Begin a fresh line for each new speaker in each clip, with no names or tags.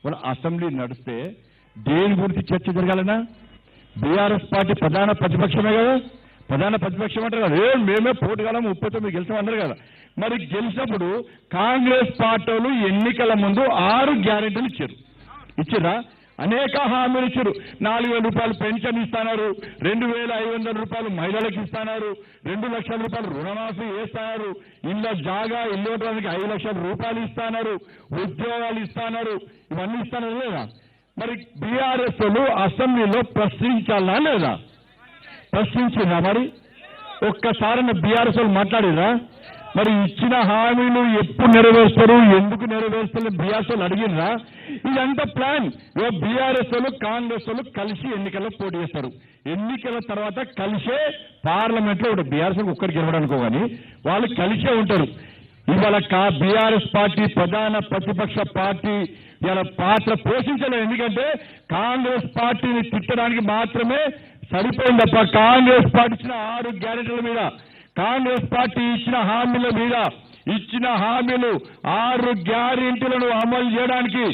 మన అసెంబ్లీ నడిస్తే దేని గురించి చర్చ జరగాలన్నా బీఆర్ఎస్ పార్టీ ప్రధాన ప్రతిపక్షమే కదా, ప్రధాన ప్రతిపక్షం అంటారు కదా, మేమే పోటీగాలం 39 గెలిచామన్నారు కదా. మరి గెలిచినప్పుడు కాంగ్రెస్ పార్టీలు ఎన్నికల ముందు 6 గ్యారెంటీలు ఇచ్చిర్రా, అనేక హామీలు ఇచ్చారు. 4,000 రూపాయలు పెన్షన్ ఇస్తున్నారు, 2,500 రూపాయలు మహిళలకు ఇస్తున్నారు, 2 లక్షల రూపాయలు రుణమాఫీ చేస్తున్నారు, ఇళ్ళ జాగా ఇల్లు ఇవ్వడానికి 5 లక్షల రూపాయలు ఇస్తున్నారు, ఉద్యోగాలు ఇస్తున్నారు, ఇవన్నీ ఇస్తున్నారు లేదా? మరి బీఆర్ఎస్ అసెంబ్లీలో ప్రశ్నించాలా లేదా? ప్రశ్నించిందా? మరి ఒక్కసారి బీఆర్ఎస్ మాట్లాడిరా? మరి ఇచ్చిన హామీలు ఎప్పుడు నెరవేరుస్తారు, ఎందుకు నెరవేరుస్తారు బీఆర్ఎస్ అడిగినరా? ఇదంతా ప్లాన్. బీఆర్ఎస్ కాంగ్రెస్ కలిసి ఎన్నికల్లో పోటీ చేస్తారు. ఎన్నికల తర్వాత కలిసే పార్లమెంట్ లో బీఆర్ఎస్ ఒక్కరికి గెలవడానికో కానీ వాళ్ళు కలిసే ఉంటారు. ఇవాళ బీఆర్ఎస్ పార్టీ ప్రధాన ప్రతిపక్ష పార్టీ ఇలా పాత్ర పోషించలేదు. ఎందుకంటే కాంగ్రెస్ పార్టీని తిట్టడానికి మాత్రమే సరిపోయింది తప్ప కాంగ్రెస్ పార్టీ ఇచ్చిన 6 గ్యారెంటీల మీద, కాంగ్రెస్ పార్టీ ఇచ్చిన హామీల మీద, ఇచ్చిన హామీలు 6 గ్యారెంటీలను అమలు చేయడానికి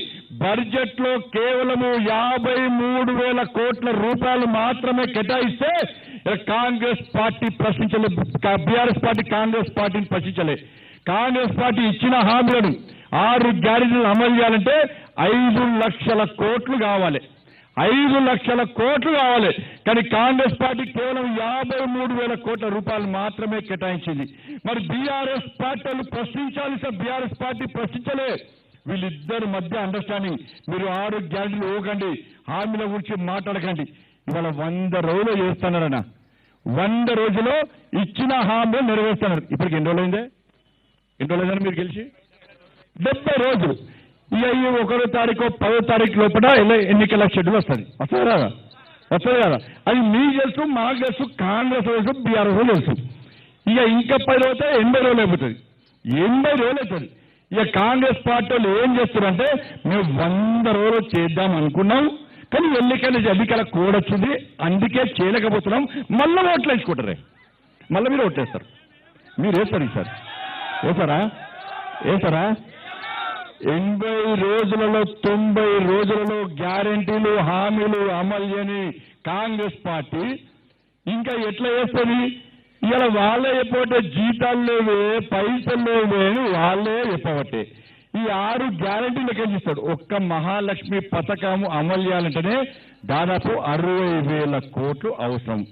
బడ్జెట్ లో కేవలము 53,000 కోట్ల రూపాయలు మాత్రమే కేటాయిస్తే కాంగ్రెస్ పార్టీ ప్రశ్నించలే, బీఆర్ఎస్ పార్టీ కాంగ్రెస్ పార్టీని ప్రశ్నించలే. కాంగ్రెస్ పార్టీ ఇచ్చిన హామీలను 6 గ్యారెంటీలను అమలు చేయాలంటే 5 లక్షల కోట్లు కావాలి, 5 లక్షల కోట్లు కావాలి. కానీ కాంగ్రెస్ పార్టీ కేవలం 53,000 కోట్ల రూపాయలు మాత్రమే కేటాయించింది. మరి బీఆర్ఎస్ పార్టీలు ప్రశ్నించాల్సిన బీఆర్ఎస్ పార్టీ ప్రశ్నించలే. వీళ్ళిద్దరి మధ్య అండర్స్టాండింగ్. మీరు 6 గ్యారెంటీలు ఇవ్వకండి, హామీల గురించి మాట్లాడకండి. ఇవాళ 100 రోజులు చేస్తున్నారన్న, 100 రోజుల్లో ఇచ్చిన హామీలు నెరవేరుస్తున్నారు. ఇప్పటికి ఎన్ని రోజులైందే? ఎన్ని రోజులైందని మీరు గెలిచి 70 రోజులు. ఇక 1వ తారీఖు 10వ తారీఖు లోపల ఎన్నికల షెడ్యూల్ వస్తుంది. వస్తుంది కదా? వస్తుంది కదా? అది మీకు తెలుసు, మాకు తెలుసు, కాంగ్రెస్ తెలుసు, బీఆర్ఎస్ తెలుసు. ఇక ఇంకా 10 రోజులు 80 రోజులు అయిపోతుంది, 80 రోజులు అవుతుంది. ఇక కాంగ్రెస్ పార్టీ వాళ్ళు ఏం చేస్తున్నారంటే మేము 100 రోజులు చేద్దాం అనుకున్నాం, కానీ ఎన్నికల కోడ్ వచ్చింది, అందుకే చేయలేకపోతున్నాం. మళ్ళీ ఓట్లు వేసుకుంటారే, మళ్ళీ మీరు ఓట్లేస్తారు. మీరు వేస్తారు ఈసారి, వేసారా? 80 రోజులలో 90 రోజులలో గ్యారెంటీలు హామీలు అమలు చేయని కాంగ్రెస్ పార్టీ ఇంకా ఎట్లా చేస్తుంది? ఇలా వాళ్ళే చెప్పబట్టే జీతాలు లేవే, పైసలు లేవే అని వాళ్ళే చెప్పబట్టే ఈ 6 గ్యారెంటీలు ఎక్కిస్తాడు. ఒక్క మహాలక్ష్మి పథకం అమలు చేయాలంటేనే దాదాపు 60,000 కోట్లు అవసరం.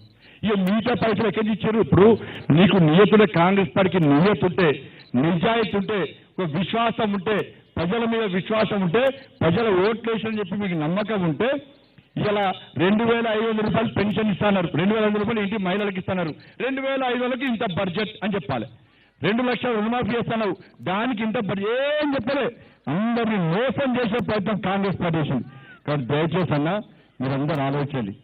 ఇక మిగతా పైసలు ఎక్కించారు. ఇప్పుడు నీకు నియతుంటే, కాంగ్రెస్ పార్టీకి నియతుంటే, నిజాయితీ ఉంటే, ఒక విశ్వాసం ఉంటే, ప్రజల మీద విశ్వాసం ఉంటే, ప్రజల ఓట్లేసని చెప్పి మీకు నమ్మకం ఉంటే ఇలా 2,500 రూపాయలు పెన్షన్ ఇస్తున్నారు, 2,500 రూపాయలు ఇంటి మహిళలకు ఇస్తున్నారు, 2,500కి ఇంత బడ్జెట్ అని చెప్పాలి, 2 లక్షల రుణమాఫీ చేస్తున్నావు దానికి ఇంత బడ్జెట్ ఏం చెప్పలే. అందరినీ మోసం చేసే ప్రయత్నం కాంగ్రెస్ పార్టీ చేసింది. కాబట్టి దయచేసి అన్న మీరందరూ ఆలోచించాలి.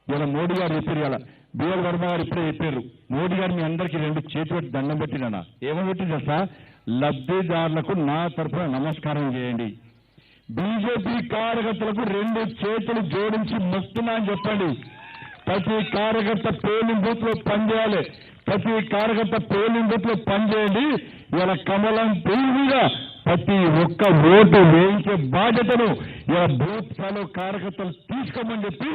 ఇలా మోడీ గారు చెప్పారు, ఇలా బిఎల్ వర్మ గారు ఇప్పుడే చెప్పారు, మోడీ గారు మీ అందరికీ 2 చేతులు దండం పెట్టినా. ఏమని పెట్టింది తెలుసా? లబ్ధిదారులకు నా తరఫున నమస్కారం చేయండి, బీజేపీ కార్యకర్తలకు 2 చేతులు జోడించి మొక్కుతున్నా అని చెప్పండి. ప్రతి కార్యకర్త పోలింగ్ బూత్ లో పనిచేయాలి, ప్రతి కార్యకర్త పోలింగ్ బూత్ లో పనిచేయండి. ఇలా కమలం పువ్వు మీద ప్రతి ఒక్క ఓటు వేయించే బాధ్యతను ఇలా బూత్ స్థాయిలో కార్యకర్తలు తీసుకోమని చెప్పి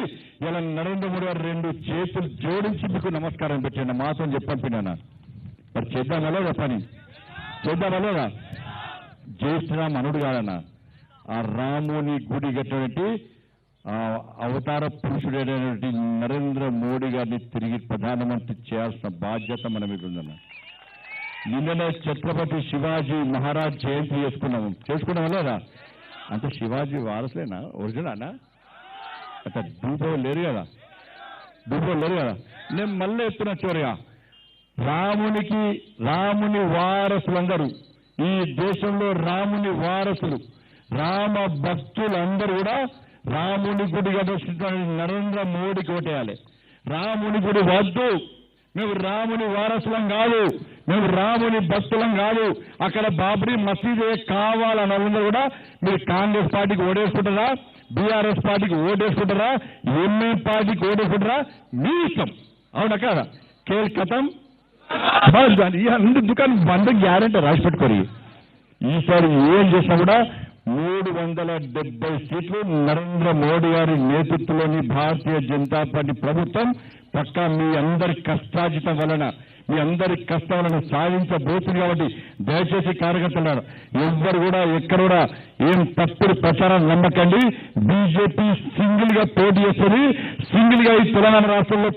ఇలా నరేంద్ర మోడీ గారు 2 చేతులు జోడించి మీకు నమస్కారం పెట్టండి. మాత్రం చెప్పంటున్నాను. మరి చేద్దామా లేదా? పని చేద్దామా లేదా? జై శ్రీరామ్ అనుడు కాదన్న, ఆ రాముని గుడి కట్టినటువంటి అవతార పురుషుడైనటువంటి నరేంద్ర మోడీ గారిని తిరిగి ప్రధానమంత్రి చేయాల్సిన బాధ్యత మన మీద ఉందన్న. నిన్ననే ఛత్రపతి శివాజీ మహారాజ్ జయంతి చేసుకున్నామా లేదా? అంటే శివాజీ వారసులేనా? ఒరిజినల్ అంటే డూబో లేరు కదా? నేను మళ్ళీ ఎత్తున్నా చివరిగా, రాముని వారసులందరూ, ఈ దేశంలో రాముని వారసులు, రామ భక్తులందరూ కూడా రాముని గుడి కట్టిన నరేంద్ర మోడీకి ఓటేయాలి. రాముని గుడి వద్దు, మేము రాముని వారసులం కాదు, మేము రాముని భక్తులం కాదు, అక్కడ బాబ్రీ మసీదే కావాలని అందరూ కూడా మీరు కాంగ్రెస్ పార్టీకి ఓటేసుకుంటారా, బీఆర్ఎస్ పార్టీకి ఓటేసుకుంటారా, ఎంఐ పార్టీకి ఓటేసుకుంటారా, మీ ఇష్టం. అవునా కదా? కథం దుకాణం 100 గ్యారెంటీ రాసి పెట్టుకోరు. ఈసారి ఏం చేసినా కూడా 370 సీట్లు నరేంద్ర మోడీ గారి నేతృత్వంలోని భారతీయ జనతా పార్టీ ప్రభుత్వం పక్కా మీ అందరి కష్టార్జితం వలన మీ అందరి కష్టం వలన సాధించబోతుంది. కాబట్టి దయచేసి కార్యకర్తలు ఎవ్వరు కూడా ఎక్కడ కూడా ఏం తప్పుడు ప్రచారం నమ్మకండి. బీజేపీ సింగిల్ గా పోటీ చేస్తుంది. సింగిల్ గా ఈ తెలంగాణ రాష్ట్రంలో